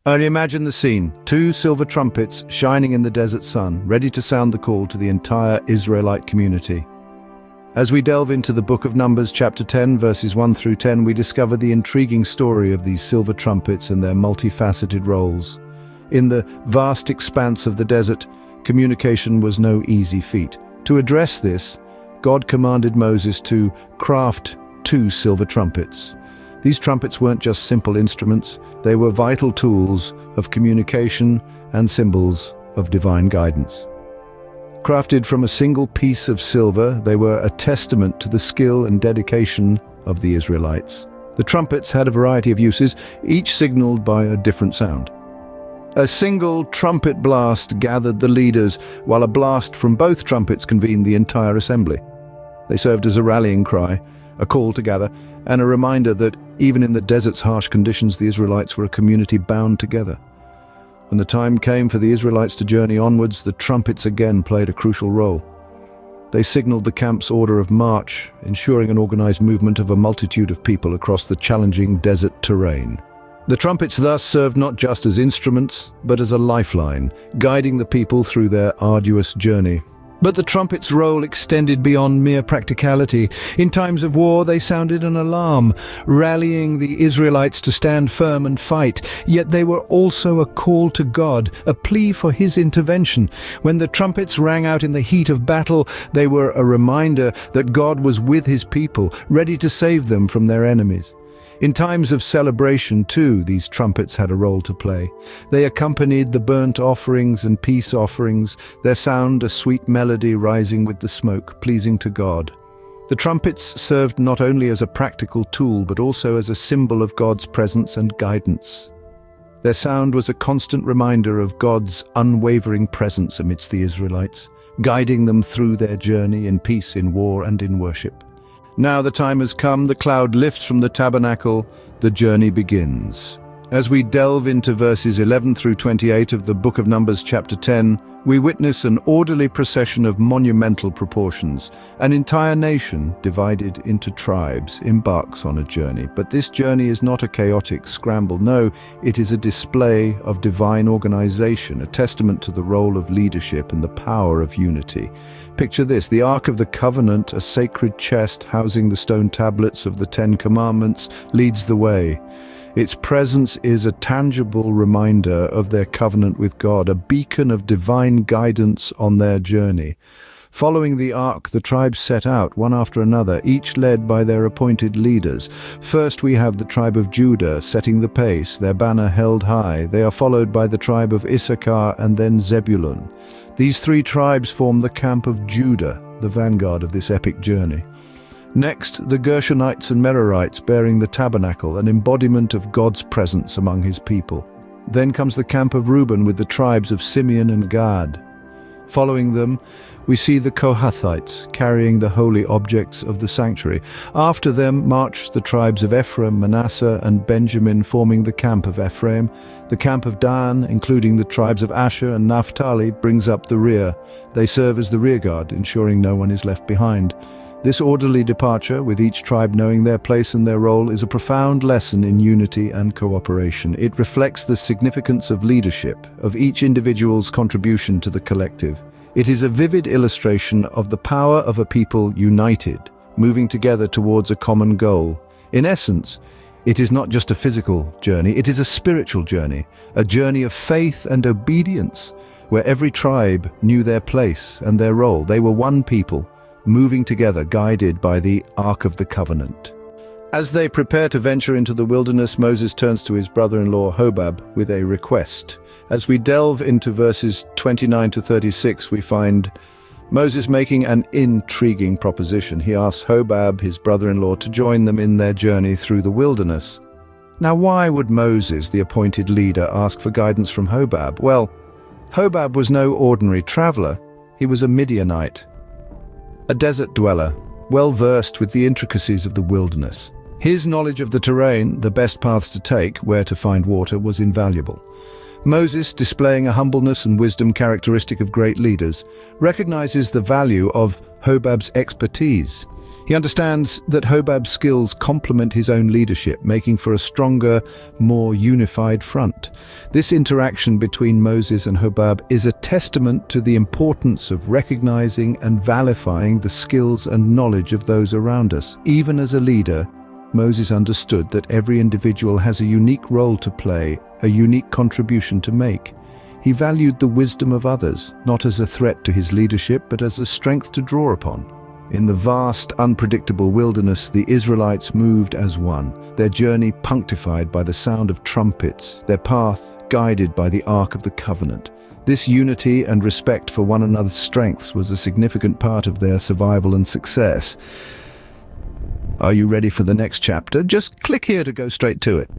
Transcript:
Only imagine the scene, two silver trumpets shining in the desert sun, ready to sound the call to the entire Israelite community. As we delve into the book of Numbers, chapter 10, verses 1 through 10, we discover the intriguing story of these silver trumpets and their multifaceted roles. In the vast expanse of the desert, communication was no easy feat. To address this, God commanded Moses to craft two silver trumpets. These trumpets weren't just simple instruments, they were vital tools of communication and symbols of divine guidance. Crafted from a single piece of silver, they were a testament to the skill and dedication of the Israelites. The trumpets had a variety of uses, each signaled by a different sound. A single trumpet blast gathered the leaders, while a blast from both trumpets convened the entire assembly. They served as a rallying cry, a call to gather, and a reminder that even in the desert's harsh conditions, the Israelites were a community bound together. When the time came for the Israelites to journey onwards, the trumpets again played a crucial role. They signaled the camp's order of march, ensuring an organized movement of a multitude of people across the challenging desert terrain. The trumpets thus served not just as instruments, but as a lifeline, guiding the people through their arduous journey. But the trumpets' role extended beyond mere practicality. In times of war, they sounded an alarm, rallying the Israelites to stand firm and fight. Yet they were also a call to God, a plea for His intervention. When the trumpets rang out in the heat of battle, they were a reminder that God was with His people, ready to save them from their enemies. In times of celebration, too, these trumpets had a role to play. They accompanied the burnt offerings and peace offerings, their sound a sweet melody rising with the smoke, pleasing to God. The trumpets served not only as a practical tool, but also as a symbol of God's presence and guidance. Their sound was a constant reminder of God's unwavering presence amidst the Israelites, guiding them through their journey in peace, in war, and in worship. Now the time has come, the cloud lifts from the tabernacle, the journey begins. As we delve into verses 11 through 28 of the book of Numbers chapter 10, we witness an orderly procession of monumental proportions. An entire nation, divided into tribes, embarks on a journey. But this journey is not a chaotic scramble. No, it is a display of divine organization, a testament to the role of leadership and the power of unity. Picture this, the Ark of the Covenant, a sacred chest housing the stone tablets of the Ten Commandments, leads the way. Its presence is a tangible reminder of their covenant with God, a beacon of divine guidance on their journey. Following the ark, the tribes set out, one after another, each led by their appointed leaders. First we have the tribe of Judah, setting the pace, their banner held high. They are followed by the tribe of Issachar and then Zebulun. These three tribes form the camp of Judah, the vanguard of this epic journey. Next, the Gershonites and Merarites bearing the tabernacle, an embodiment of God's presence among His people. Then comes the camp of Reuben with the tribes of Simeon and Gad. Following them, we see the Kohathites carrying the holy objects of the sanctuary. After them march the tribes of Ephraim, Manasseh, and Benjamin, forming the camp of Ephraim. The camp of Dan, including the tribes of Asher and Naphtali, brings up the rear. They serve as the rearguard, ensuring no one is left behind. This orderly departure, with each tribe knowing their place and their role, is a profound lesson in unity and cooperation. It reflects the significance of leadership, of each individual's contribution to the collective. It is a vivid illustration of the power of a people united, moving together towards a common goal. In essence, it is not just a physical journey, it is a spiritual journey, a journey of faith and obedience, where every tribe knew their place and their role. They were one people, moving together, guided by the Ark of the Covenant. As they prepare to venture into the wilderness, Moses turns to his brother-in-law Hobab with a request. As we delve into verses 29 to 36, we find Moses making an intriguing proposition. He asks Hobab, his brother-in-law, to join them in their journey through the wilderness. Now, why would Moses, the appointed leader, ask for guidance from Hobab? Well, Hobab was no ordinary traveler. He was a Midianite, a desert dweller, well versed with the intricacies of the wilderness. His knowledge of the terrain, the best paths to take, where to find water, was invaluable. Moses, displaying a humbleness and wisdom characteristic of great leaders, recognizes the value of Hobab's expertise. He understands that Hobab's skills complement his own leadership, making for a stronger, more unified front. This interaction between Moses and Hobab is a testament to the importance of recognizing and validifying the skills and knowledge of those around us. Even as a leader, Moses understood that every individual has a unique role to play, a unique contribution to make. He valued the wisdom of others, not as a threat to his leadership, but as a strength to draw upon. In the vast, unpredictable wilderness, the Israelites moved as one, their journey punctified by the sound of trumpets, their path guided by the Ark of the Covenant. This unity and respect for one another's strengths was a significant part of their survival and success. Are you ready for the next chapter? Just click here to go straight to it.